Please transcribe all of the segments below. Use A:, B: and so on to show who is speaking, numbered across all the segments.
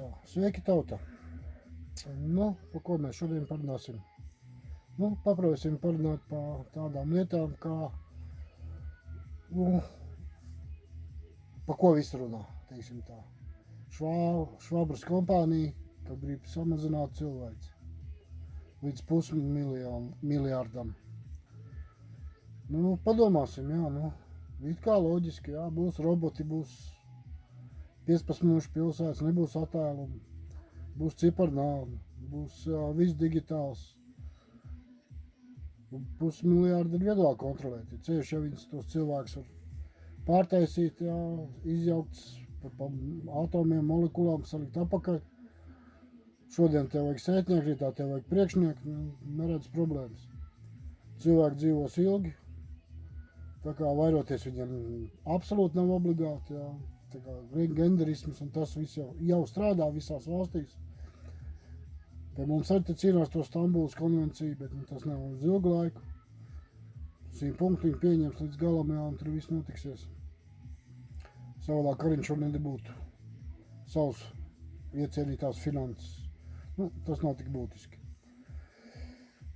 A: Tā, sveiki tauta. Nu, par ko mēs šodien parunāsim? Nu, paprāsim parunāt par tādām lietām, kā, par ko visi runā, teiksim tā. Švabras kompānija, ka grib samazināt cilvēci līdz pusmiljārdam. Nu, padomāsim, jā, it kā loģiski, jā, būs roboti, būs 15 minūšu pilsētas, nebūs attēlumi, būs ciparnāvi, būs viss digitāls. Pusmiljārdi ir vieglāk kontrolēt, ja ceļš, ja viņas tos cilvēkus var pārtaisīt, jā, izjaukts pa atomiem, molekulām, salikt apakaļ. Šodien tev vajag sētnieku, rītā tev vajag priekšnieku, neredz problēmas. Cilvēki dzīvos ilgi, tā kā vairoties viņiem absolūti nav obligāti, jā. Tā kā genderisms un tas viss jau strādā visās valstīs. Pie mums arī te cīnās to Stambulas konvenciju, bet tas nav uz ilgu laiku. 100 punktu viņi pieņems līdz galam, jā, un tur viss notiksies. Savādāk Kariņš var nebūtu savus iecienītās finanses. Tas nav tik būtiski.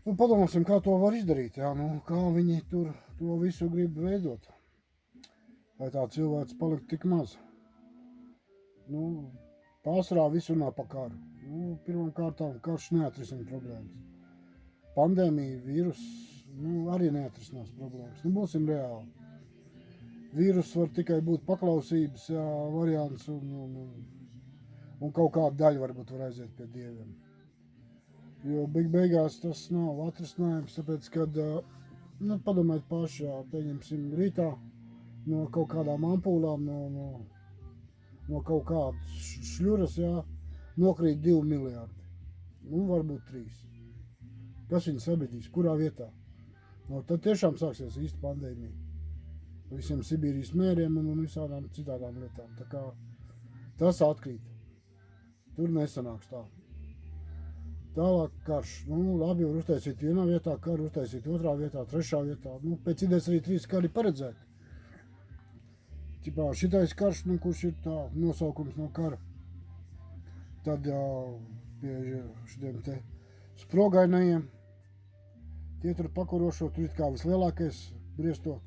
A: Padomāsim, kā to var izdarīt, jā, kā viņi tur to visu grib veidot. Lai tā cilvēks palikt tik maz. Pārsvarā visu runā par karu. Pirmām kārtām karš neatrisina problēmas. Pandēmija, vīrus, arī neatrisinās problēmas. Būsim reāli. Vīrus var tikai būt paklausības variants un kaut kāda daļa varbūt var aiziet pie dieviem. Jo beigās tas nav atrisinājums, tāpēc, kad, padomājiet paši, pieņemsim rītā no kaut kādām ampūlām, no kaut kādas šļuras, nokrīt 2 miljārdi. Varbūt 3. Kas viņu sabedīs? Kurā vietā? Tad tiešām sāksies īsta pandēmija. Visiem Sibīrijas mēriem un visādām citādām lietām. Tā kā tas atkrīt. Tur nesanāks tā. Tālāk karš. Labi, var uztaisīt vienā vietā karu, uztaisīt otrā vietā, trešā vietā. Pēc idejas arī 3 kari paredzēti. Šitais karš, kurš ir tā nosaukums no kara. Tad pie šitiem te sprogainajiem, tie tur pakurošo, tur it kā vislielākais briestot.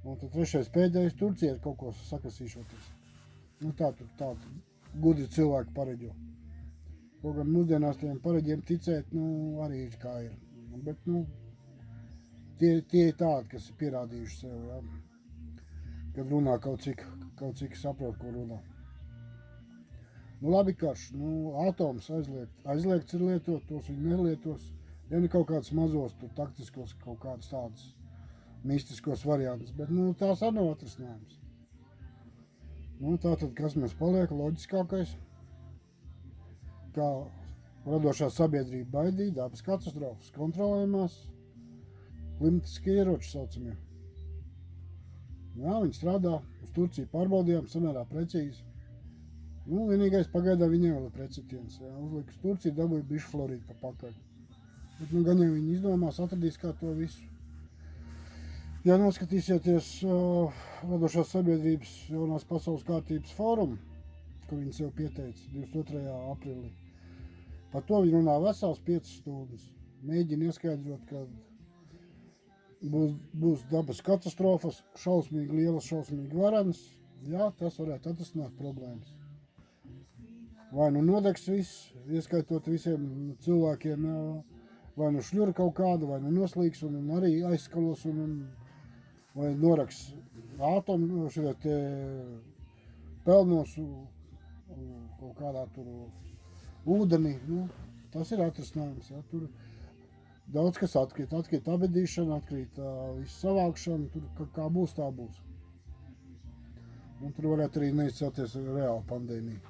A: Un tad trešais pēdējais Turcija ir kaut ko sakasīšoties. Tā gudri cilvēki pareģo. Kaut gan mūsdienās tiem pareģiem ticēt, arī ir kā ir. Bet, tie ir tādi, kas ir pierādījuši sev, jā. Kad runā kaut cik saprot, ko runā. Labi karš, atoms aizliegts ir lietot, tos viņi nelietos. Ja kaut kāds mazos, tur taktiskos, kaut kāds tāds mistiskos variantus, bet, tās arī nav atrisinājums. Tātad, kas mēs paliek, loģiskākais, kā radošā sabiedrība baidīja, dabas katastrofas, kontrolējumās, klimatiskie ieroči saucamie. Viņi strādā, uz Turciju pārbaudījām, samērā precīzi. Vienīgais pagaidām viņiem vēl ir precitiens. Uzliek uz Turciju, dabūja bišu florīdu pa pakaļ. Bet gan jau viņi izdomās, atradīs kā to visu. Ja noskatīsieties radošās sabiedrības jaunās pasaules kārtības fórumu, kur viņi sev pieteica 22. aprīlī, par to viņi runā vesels 5 stundas. Mēģina ieskaidrot, ka būs dabas katastrofas, šausmīgi lielas, šausmīgi varenas. Jā, tas varētu atrisināt problēmas. Vai nodegs viss, ieskaitot visiem cilvēkiem, vai šļura kaut kāda, vai noslīgs un arī aizskalos, vai noraks atomu, pelnos kaut kādā tur ūdenī. Tas ir atrisinājums, jā, tur daudz kas atkrīt abedīšana, atkrīt visu savākšana, tur kā būs, tā būs. Un tur varētu arī neizcelties reāla pandēmija.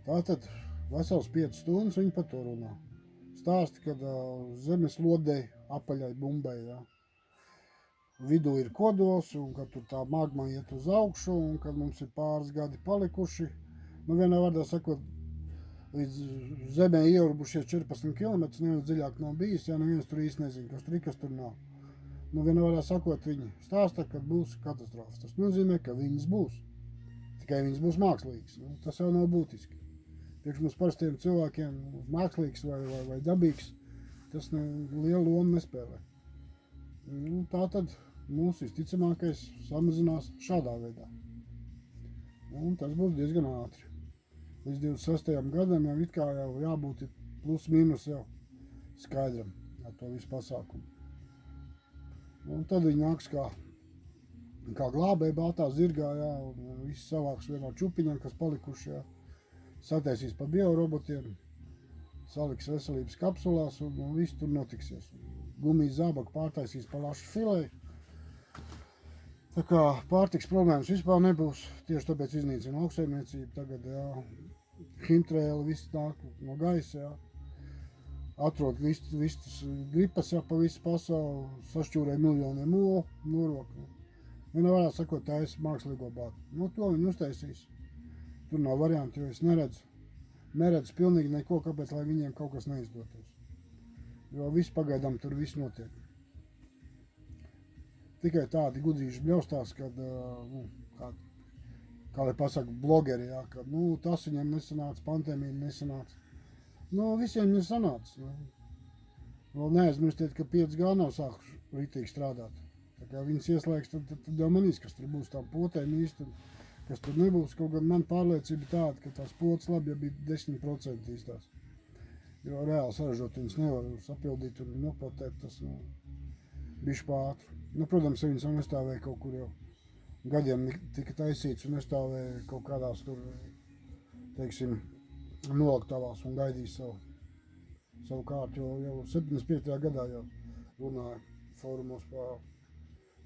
A: Tātad vesels 5 stundas viņi par to runā. Stāsti, kad zemes lodei, apaļai bumbai, jā. Vidū ir kodols, un kad tur tā magma iet uz augšu, un kad mums ir pāris gadi palikuši. Vienā vārdā sakot, līdz zemē ieurbušies 14 km, neviens dziļāk nav bijis, neviens tur īsti nezina, kas tur ir, kas tur nav. Vienā vārdā sakot, viņi stāsta, kad būs katastrofas. Tas nozīmē, ka viņas būs. Tikai viņas būs mākslīgas. Tas jau nav būtiski. priekš mums parastiem cilvēkiem mākslīgs vai dabīgs, tas lielu lomu nespēlē. Nu, tā tad mūsu visticamākais samazinās šādā veidā. Un tas būs diezgan ātri. Līdz 26. gadam jau it kā jau jābūt plus mīnus jau skaidram ar to visu pasākumu. Un tad viņi nāks kā glābēji baltā zirgā, jā, un visi savāks vienā čupiņā, kas palikuši, jā, sataisīs pa biorobotiem, saliks veselības kapsulās un viss tur notiksies. Gumijas zābaku pārtaisīs pa lašu filei. Tā kā pārtiks problēmas vispār nebūs, tieši tāpēc iznīcina lauksaimniecību tagad, jā. Himtrēli viss nāk no gaisa, jā. Atrod vistas gripas, jā, pa visu pasauli, sašķūrē miljoniem olu, noroku. Vienā varētu sakot, tā es mākslīgo bādu. Nu, to viņi uztaisīs. Tur nav varianti, jo es neredzu pilnīgi neko, kāpēc, lai viņiem kaut kas neizdotos. Jo viss pagaidām tur viss notiek. Tikai tādi gudrīši bļaustās, kad, kā lai pasaka, blogeri, jā, kad, tas viņiem nesanāca, pandēmija nesanāca. Visiem nesanāca. Vēl neaizmirstiet, ka 5G nav sākuši rītīgi strādāt. Tā kā viņas ieslēgs, tad jau manīs, kas tur būs tām potēm īsti, kas tur nebūs. Kaut gan man pārliecība tāda, ka tās potas labi, ja bija 10% īstās. Jo reāli saražot viņas nevar sapildīt un nopotēt, tas bišķi pāri. Protams, viņas jau nestāvēja kaut kur jau gadiem tika taisīts un nestāvēja kaut kādās tur, teiksim, noliktavās un gaidīja savu kārtu, jo jau 75. gadā jau runāja fórumos par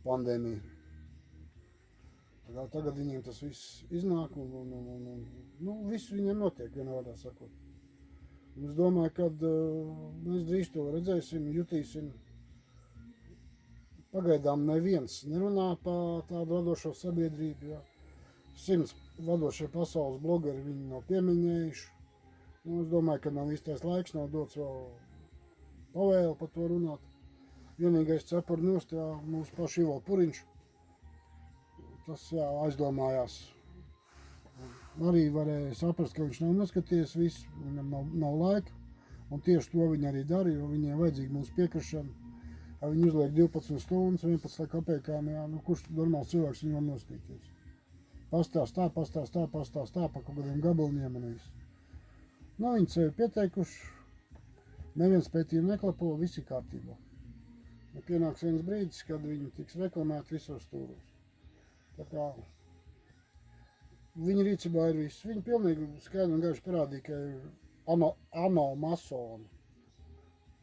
A: pandēmiju. Tagad viņiem tas viss iznāk un viss viņiem notiek, vienā vārdā sakot. Un es domāju, ka mēs drīz to redzēsim, jutīsim. Pagaidām neviens nerunā par tādu vadošo sabiedrību. Jā. 100 vadošie pasaules blogeri viņi nav pieminējuši. Es domāju, ka nav īstais laiks, nav dots vēl pavēle par to runāt. Vienīgais cepuri nost, jā, mūsu paši Ivo Puriņš. Tas, jā, aizdomājās. Arī varēja saprast, ka viņš nav noskatījies visu, viņam nav laika. Un tieši to viņi arī dara, jo viņiem vajadzīga mūsu piekrišana. Viņi uzliek 12 stundas, 11 kopējām, jā, kurš normāls cilvēks viņu var nostīties. Pastāst tā, pa kaut kādiem gabaliņiem un visu. Viņi sevi pieteikuši, neviens pētījumi neklapo, viss ir kārtībā. Pienāks viens brīdis, kad viņi tiks reklamēti visos stūros. Tā kā viņa rīcībā ir viss. Viņi pilnīgi skaidri un gaiši parādīja, ka ir anomasoni.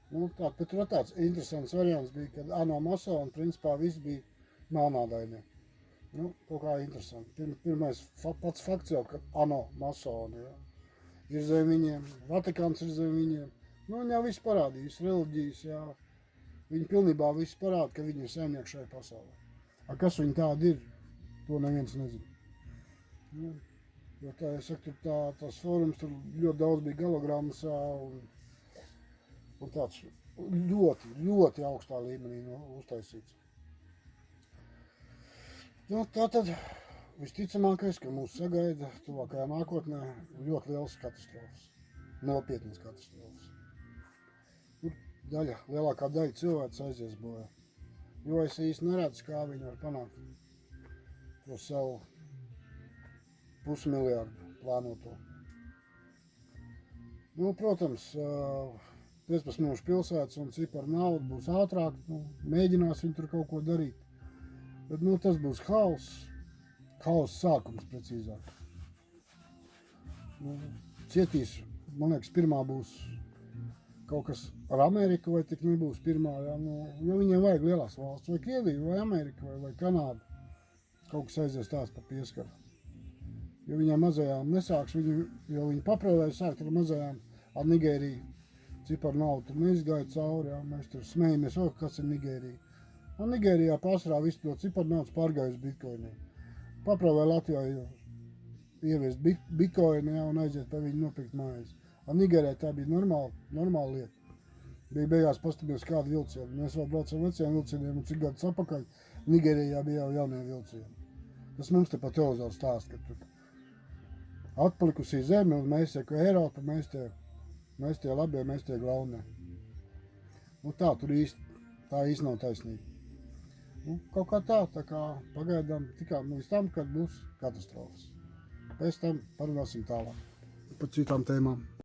A: Bet tur tāds interesants variants bija, kad anomasoni principā viss bija melnādainie. Kaut kā interesanti. Pirmais pats fakts jau, ka anomasoni, jā. Ir zem viņiem, Vatikāns ir zem viņiem. Viņi jau viss parādīja, viss reliģijas, jā. Viņi pilnībā viss parāda, ka viņi ir saimnieki šajā pasaulē. Kas viņi tādi ir, to neviens nezina. Jo tā, es saku, tās fórums tur ļoti daudz bija galogrammasā un tāds ļoti, ļoti augstā līmenī uztaisīts. Tātad visticamākais, ka mūs sagaida tuvākajā nākotnē ļoti liels katastrofas, nopietnas katastrofas. Lielākā daļa cilvēks aizies bojā, jo es īsti neredzu, kā viņi var panākt to savu 500 miljārdu plānoto. Protams, 15 minūšu pilsētas un ciparu nauda būs ātrāk, mēģinās viņi tur kaut ko darīt. Bet tas būs haoss sākums precīzāk. Cietīs, man liekas, pirmā būs kaut kas ar Ameriku, vai tik nebūs pirmā, jā, jo viņiem vajag lielās valsts, vai Krievija, vai Amerika, vai Kanāda. Kaut kas aizies tās pa pieskaru. Jo viņiem mazajām nesāks, jo viņi paprēvēja sākt ar mazajām, ar Nigēriju. Ciparu naudu tur neizgāja cauri, jā, mēs tur smejamies, kas ir Nigērija. Un Nigērijā pārsvarā visu to ciparu naudas pārgāja uz bitkoiniem. Paprēvēja Latvijā ieviest bitkoini, jā, un aiziet pa viņu nopirkt mājas. Nigērijā tā bija normāla lieta. Bija beigās pastabies kādu vilcienu. Mēs vēl braucam vecajiem vilcieniem un cik gadus atpakaļ Nigērijā bija jau jaunie vilcieni. Tas mums te pa televizoru stāst, ka tur atpalikusī zeme, un mēs kā Eiropa, mēs tie labie, mēs tie galvenie. Nu tā, tur īsti nav taisnība. Nu, kaut kā tā kā pagaidām tikām līdz tam, kad būs katastrofas. Pēc tam parunāsim tālāk par citām tēmām.